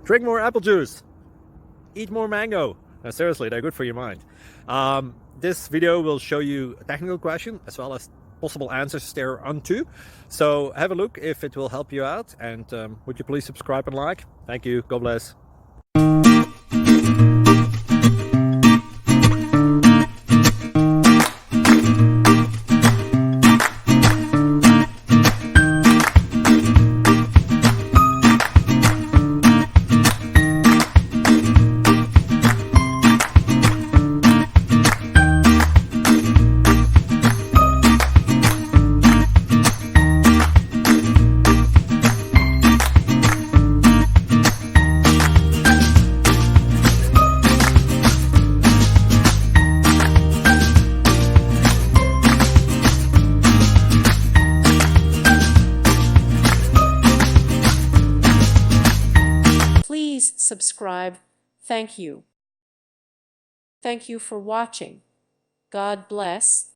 Drink more apple juice. Eat more mango. No, seriously, they're good for your mind. This video will show you a technical question as well as possible answers thereunto. So have a look if it will help you out, and would you please subscribe and like? Thank you. God bless. Please subscribe. Thank you. Thank you for watching. God bless.